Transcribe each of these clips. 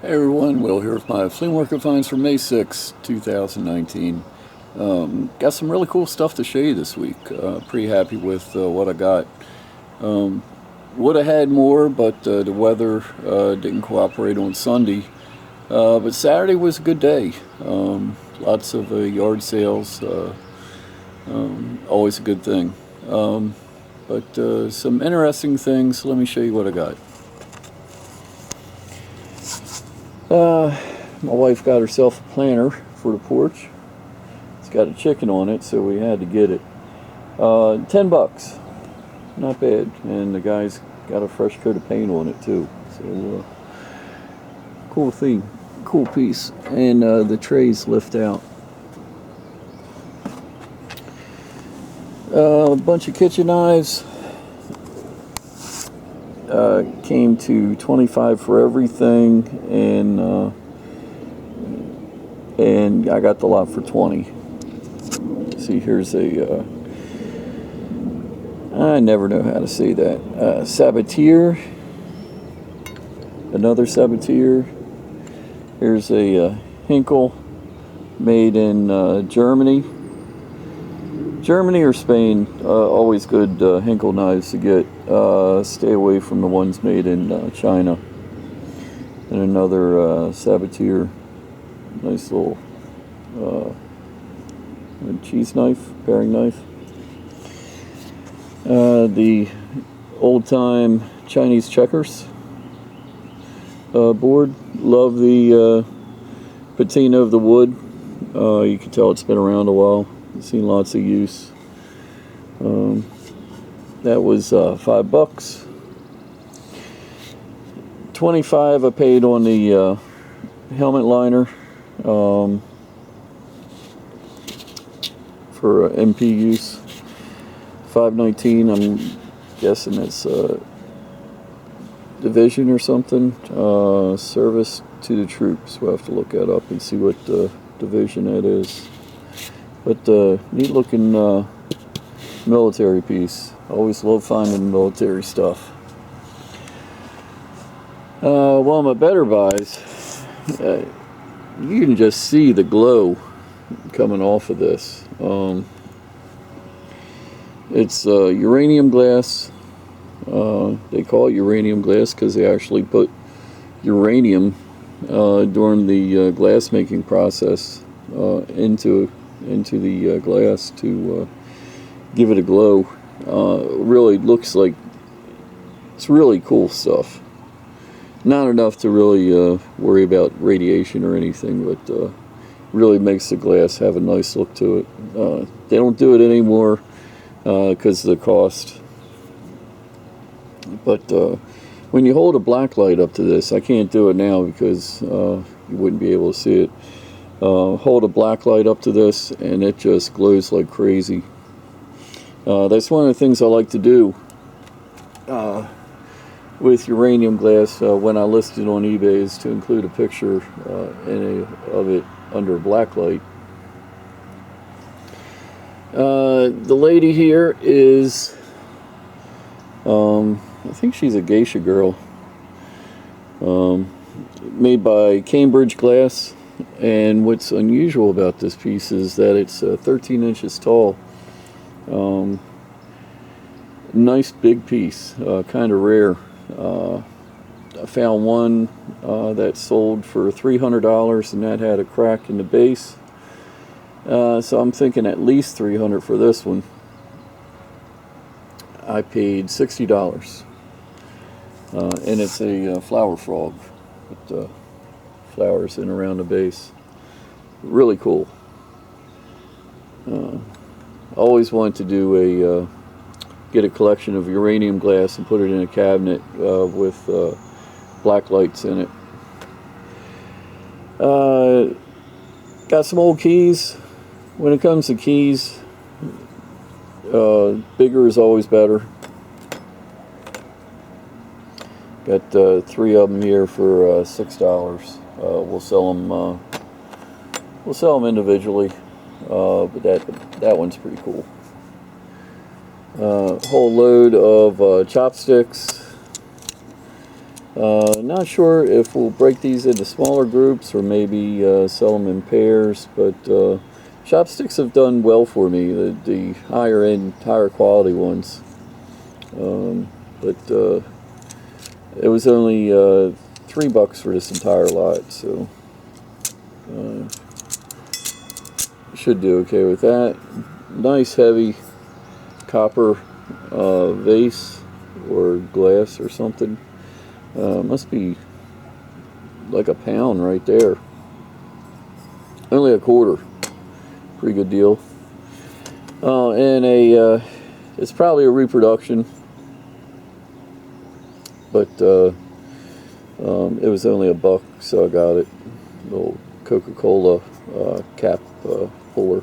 Hey everyone, Will here with my flea market finds for May 6, 2019. Got some really cool stuff to show you this week. Pretty happy with what I got. Would have had more, but the weather didn't cooperate on Sunday. But Saturday was a good day. Lots of yard sales, always a good thing. But some interesting things. Let me show you what I got. My wife got herself a planter for the porch. It's got a chicken on it, so we had to get it. $10, not bad. And the guy's got a fresh coat of paint on it too. So cool thing, cool piece. And the trays lift out. A bunch of kitchen knives. Came to $25 for everything, and I got the lot for $20. See, here's a I never know how to say that. Sabatier, another Sabatier. Here's a Hinkle made in Germany. Germany or Spain, always good Hinkle knives to get. Stay away from the ones made in China. And another Sabatier, nice little cheese knife, paring knife. The old-time Chinese checkers board. Love the patina of the wood. You can tell it's been around a while. I've seen lots of use. That was $5. $25 I paid on the helmet liner for MP use. $5.19. I'm guessing it's division or something. Service to the troops. We'll have to look that up and see what division that is. But neat looking military piece. Always love finding military stuff. One of my better buys, you can just see the glow coming off of this. It's uranium glass. They call it uranium glass because they actually put uranium during the glass making process into the glass to give it a glow. Really looks like it's really cool stuff. Not enough to really worry about radiation or anything, but really makes the glass have a nice look to it. They don't do it anymore because of the cost. But when you hold a black light up to this, I can't do it now because you wouldn't be able to see it. Hold a black light up to this and it just glows like crazy. That's one of the things I like to do with uranium glass when I list it on eBay, is to include a picture of it under black light. The lady here is, I think she's a geisha girl, made by Cambridge Glass. And what's unusual about this piece is that it's 13 inches tall. Nice big piece, kind of rare. I found one that sold for $300, and that had a crack in the base. So I'm thinking at least $300 for this one. I paid $60, and it's a flower frog with flowers in around the base. Really cool. Always wanted to do get a collection of uranium glass and put it in a cabinet with black lights in it. Got some old keys. When it comes to keys, bigger is always better. Got 3 of them here for $6. We'll sell them. We'll sell them individually, but that one's pretty cool. Whole load of chopsticks. Not sure if we'll break these into smaller groups or maybe sell them in pairs, but chopsticks have done well for me, the higher end, higher quality ones. But it was only $3 for this entire lot, so should do okay with that. Nice heavy copper vase or glass or something. Must be like a pound right there. Only a quarter. Pretty good deal. And it's probably a reproduction, but it was only $1, so I got it. Little Coca-Cola cap puller.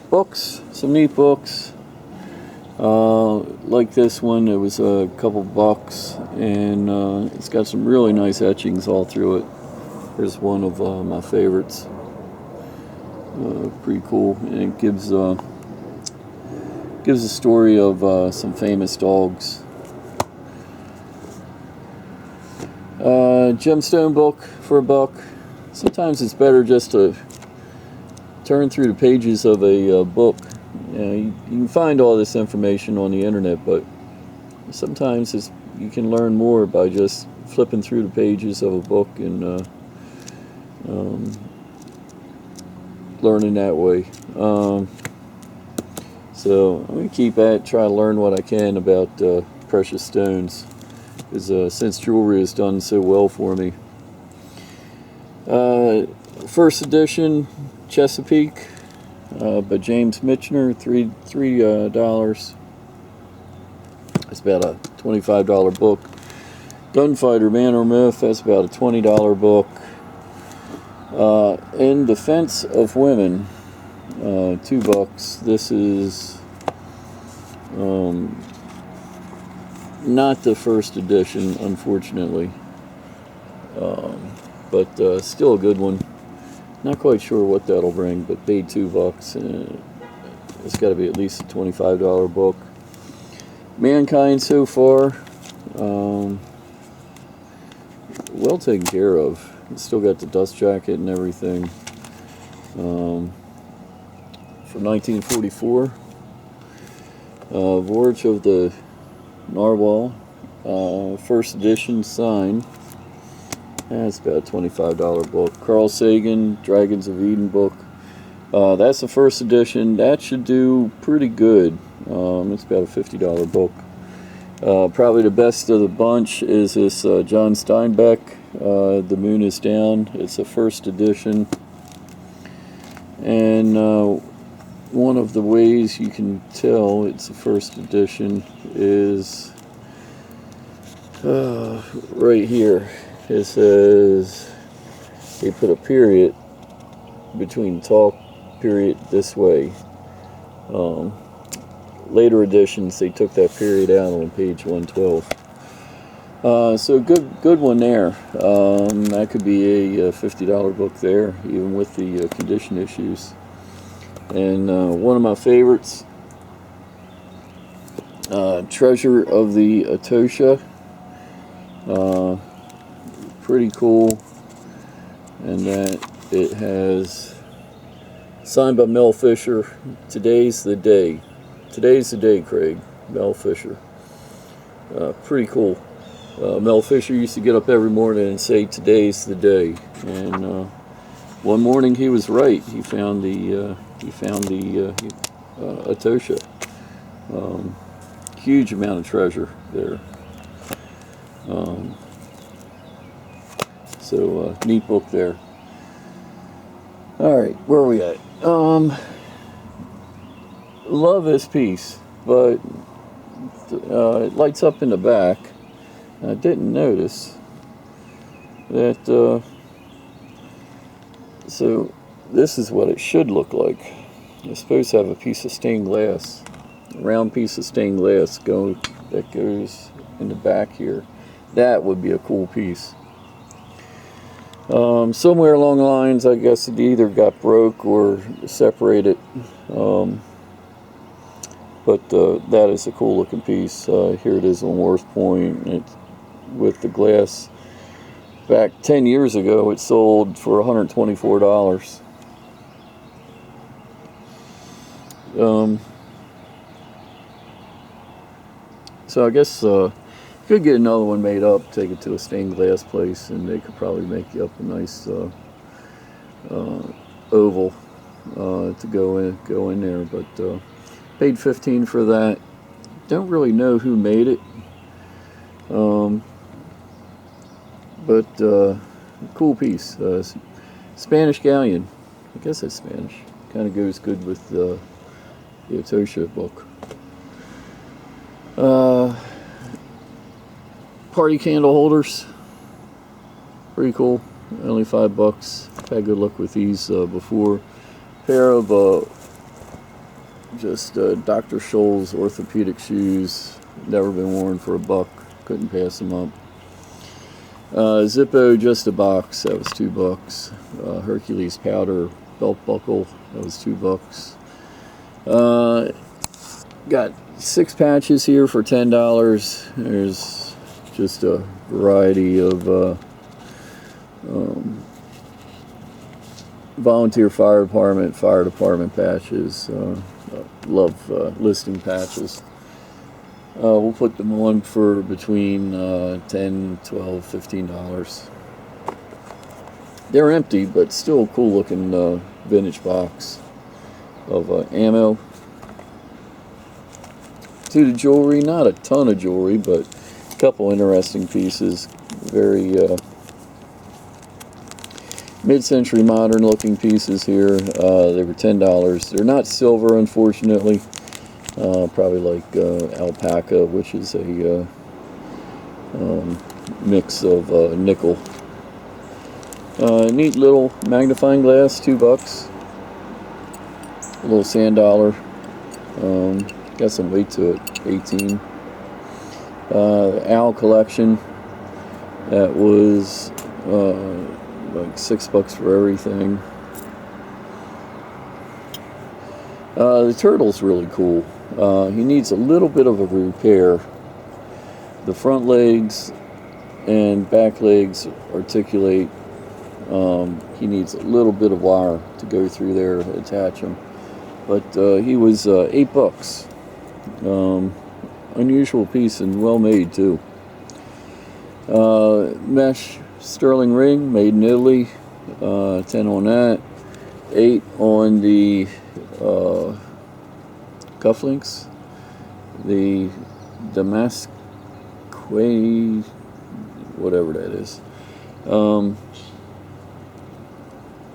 Books, some neat books. Like this one, it was a couple bucks, and it's got some really nice etchings all through it. Here's one of my favorites. Pretty cool, and it gives a story of some famous dogs. Gemstone book for $1. Sometimes it's better just to turn through the pages of a book. You can find all this information on the internet, but sometimes you can learn more by just flipping through the pages of a book and learning that way. So I'm going to keep at it, try to learn what I can about precious stones, because since jewelry has done so well for me. First edition Chesapeake by James Michener, $3. It's about a $25 book. Gunfighter, Man or Myth, that's about a $20 book. In Defense of Women, $2. This is not the first edition, unfortunately, but still a good one. Not quite sure what that'll bring, but paid $2. It's got to be at least a $25 book. Mankind so far, well taken care of. It's still got the dust jacket and everything. From 1944. Voyage of the Narwhal, first edition signed. That's about a $25 book. Carl Sagan, Dragons of Eden book. That's the first edition. That should do pretty good. It's about a $50 book. Probably the best of the bunch is this John Steinbeck, The Moon is Down. It's a first edition. And one of the ways you can tell it's a first edition is right here. It says they put a period between talk period this way. Later editions they took that period out on page 112. So good one there. That could be a $50 book there, even with the condition issues. And one of my favorites, Treasure of the Etosha. Pretty cool. And that it has signed by Mel Fisher. Today's the day. Today's the day, Craig. Mel Fisher. Pretty cool. Mel Fisher used to get up every morning and say, "Today's the day." And one morning he was right. He found the Etosha. Huge amount of treasure there. So neat book there. All right, where are we at? Love this piece, but it lights up in the back. I didn't notice that. So this is what it should look like. It's supposed to have a piece of stained glass, a round piece of stained glass that goes in the back here. That would be a cool piece. Somewhere along the lines, I guess it either got broke or separated. But that is a cool looking piece. Here it is on Worth Point. It's with the glass. Back 10 years ago, it sold for $124. So I guess you could get another one made up, take it to a stained glass place, and they could probably make you up a nice oval to go in there. But paid $15 for that. Don't really know who made it. But cool piece. Spanish galleon. I guess it's Spanish. Kind of goes good with the Atosha book. Party candle holders. Pretty cool. Only $5. Had good luck with these before. Pair of just Dr. Scholl's orthopedic shoes. Never been worn for $1. Couldn't pass them up. Zippo, just a box, that was $2. Hercules powder belt buckle, that was $2. Got 6 patches here for $10. There's just a variety of volunteer fire department patches. Love listing patches. We'll put them on for between $10, $12, $15. They're empty, but still a cool looking vintage box of ammo. To the jewelry, not a ton of jewelry, but a couple interesting pieces. Very mid-century modern looking pieces here. They were $10. They're not silver, unfortunately. Probably like alpaca, which is a mix of nickel. Neat little magnifying glass, $2. A little sand dollar. Got some weight to it, 18. Owl collection. That was like $6 for everything. The turtle's really cool. He needs a little bit of a repair. The front legs and back legs articulate. He needs a little bit of wire to go through there to attach him. But he was $8. Unusual piece and well made too. Mesh sterling ring, made in Italy. 10 on that. 8 on the cufflinks, the Damasque, whatever that is.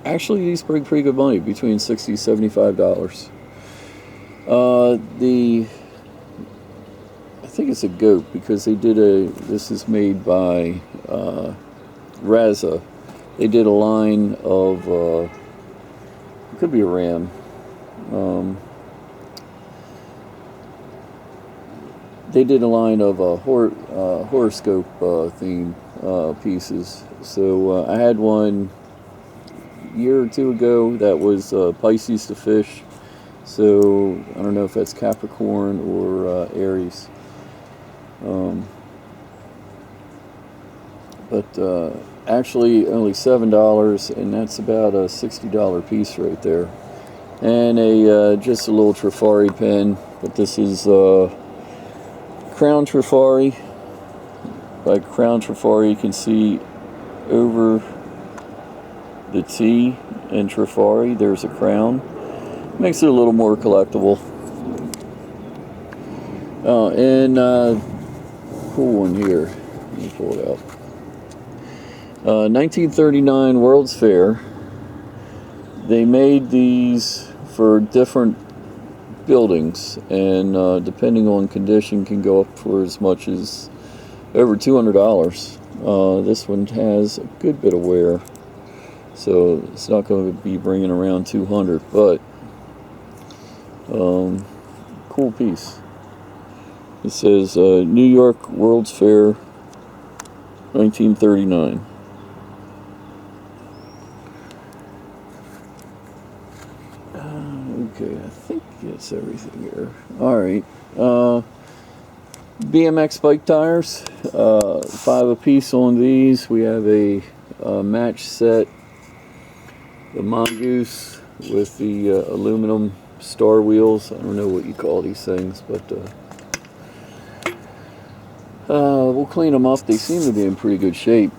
Actually, these bring pretty good money, between $60 and $75. I think it's a goat, because they did this is made by Raza. They did a line of, it could be a ram. They did a line of horoscope theme pieces. So I had one a year or two ago that was Pisces to fish. So I don't know if that's Capricorn or Aries. But actually only $7, and that's about a $60 piece right there. And just a little Trifari pen, but this is Crown Trifari. By Crown Trifari, you can see over the T in Trifari, there's a crown. Makes it a little more collectible. And cool one here. Let me pull it out. 1939 World's Fair. They made these for different buildings, and depending on condition can go up for as much as over $200. This one has a good bit of wear, so it's not going to be bringing around 200, but cool piece. It says New York World's Fair 1939. Okay, I think gets everything here. Alright. BMX bike tires. 5 a piece on these. We have a match set. The Mongoose with the aluminum star wheels. I don't know what you call these things, but we'll clean them up. They seem to be in pretty good shape.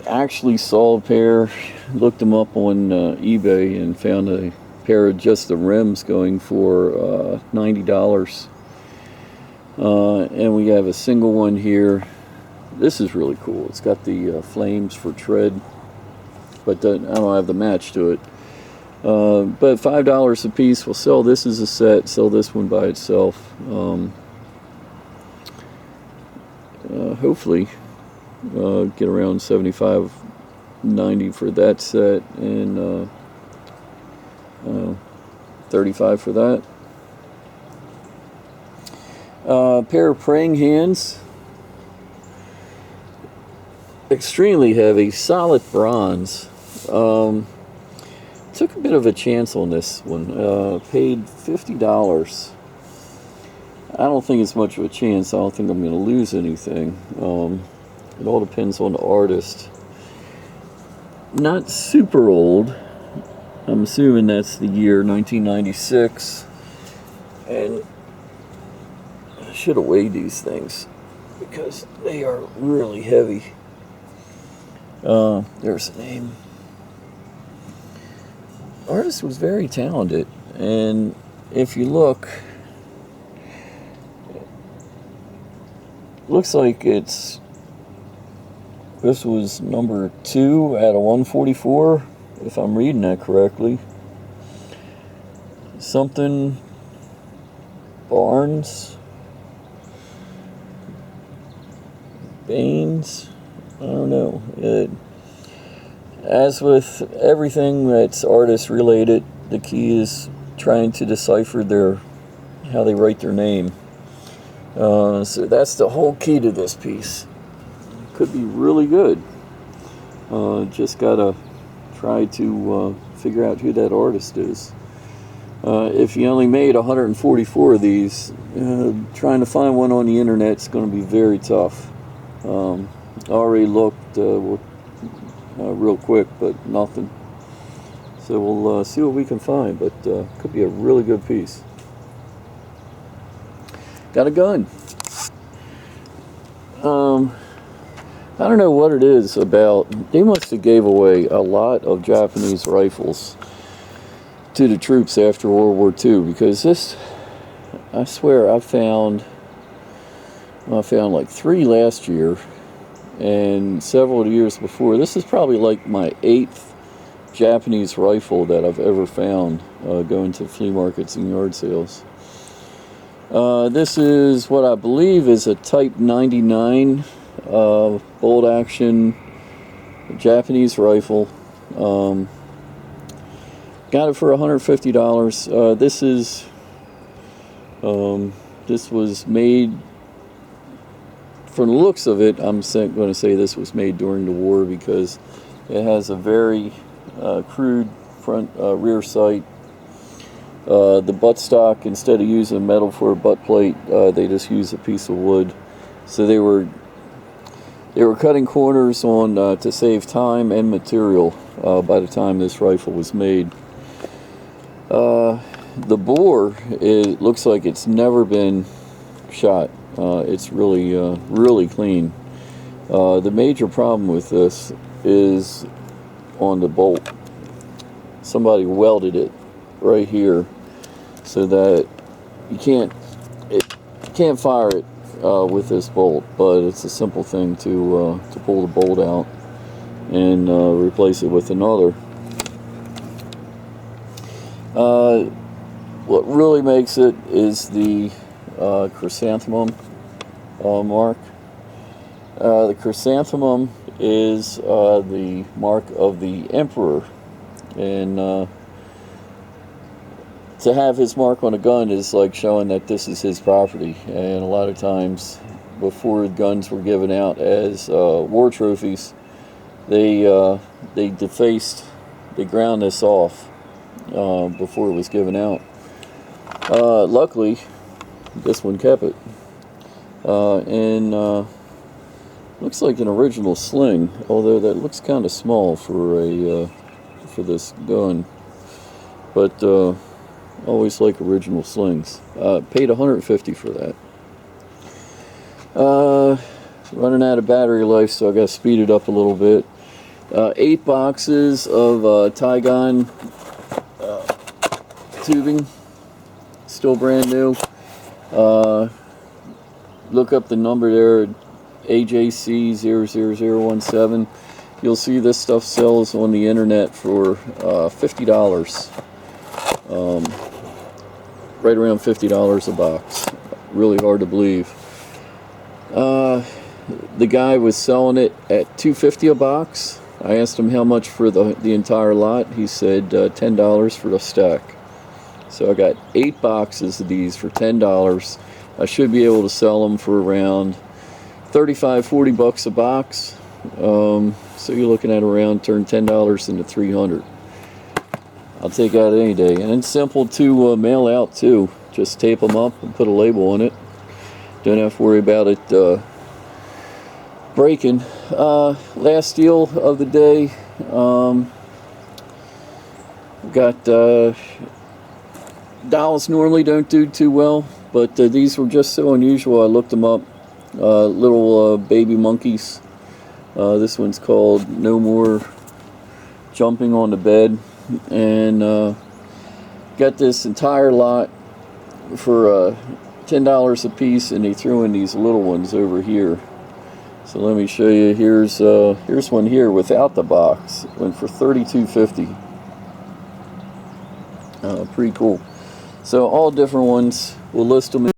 Actually saw a pair, looked them up on eBay and found a pair of just the rims going for $90. And we have a single one here. This is really cool. It's got the flames for tread, but I don't have the match to it. But $5 a piece. We'll sell this as a set, sell this one by itself. Hopefully get around $75-$90 for that set, and $35 for that. Pair of praying hands, extremely heavy, solid bronze. Took a bit of a chance on this one. Paid $50. I don't think it's much of a chance. I don't think I'm going to lose anything. It all depends on the artist. Not super old. I'm assuming that's the year 1996. And I should have weighed these things because they are really heavy. There's the name. Artist was very talented, and if you look, looks like this was number 2 out of 144, if I'm reading that correctly. Something Barnes, Baines, I don't know. As with everything that's artist related, the key is trying to decipher how they write their name. So that's the whole key to this piece. Could be really good. Just gotta try to figure out who that artist is. If you only made 144 of these, trying to find one on the internet is going to be very tough. I already looked real quick, but nothing. So we'll see what we can find, but could be a really good piece. Got a gun. I don't know what it is about. They must have gave away a lot of Japanese rifles to the troops after World War II, because this, I swear, I found like 3 last year and several of the years before. This is probably like my 8th Japanese rifle that I've ever found going to flea markets and yard sales. This is what I believe is a Type 99 bolt action Japanese rifle. Got it for $150. This was made, from the looks of it, I'm going to say this was made during the war, because it has a very crude front rear sight. The buttstock, instead of using metal for a butt plate, they just used a piece of wood. So they were cutting corners on to save time and material by the time this rifle was made. The bore, it looks like it's never been shot. It's really really clean. The major problem with this is on the bolt. Somebody welded it right here so that you can't fire it with this bolt, but it's a simple thing to pull the bolt out and replace it with another. What really makes it is the chrysanthemum mark. The chrysanthemum is the mark of the emperor, and to have his mark on a gun is like showing that this is his property. And a lot of times, before guns were given out as war trophies, they ground this off before it was given out. Luckily, this one kept it. And looks like an original sling, although that looks kind of small for a for this gun. But always like original slings. Paid $150 for that. Running out of battery life, so I got to speed it up a little bit. 8 boxes of Tygon tubing, still brand new. Look up the number there, AJC00017. You'll see this stuff sells on the internet for $50. Right around $50 a box. Really hard to believe. The guy was selling it at $2.50 a box. I asked him how much for the entire lot. He said $10 for the stack. So I got 8 boxes of these for $10. I should be able to sell them for around $35–40 bucks a box. So you're looking at around turn $10 into $300. I'll take that any day, and it's simple to mail out too. Just tape them up and put a label on it. Don't have to worry about it breaking. Last deal of the day. Got dolls normally don't do too well, but these were just so unusual. I looked them up. Little baby monkeys. This one's called No More Jumping on the Bed, and got this entire lot for $10 a piece, and they threw in these little ones over here. So let me show you. Here's one here without the box. Went for $32.50. Pretty cool. So all different ones. We'll list them.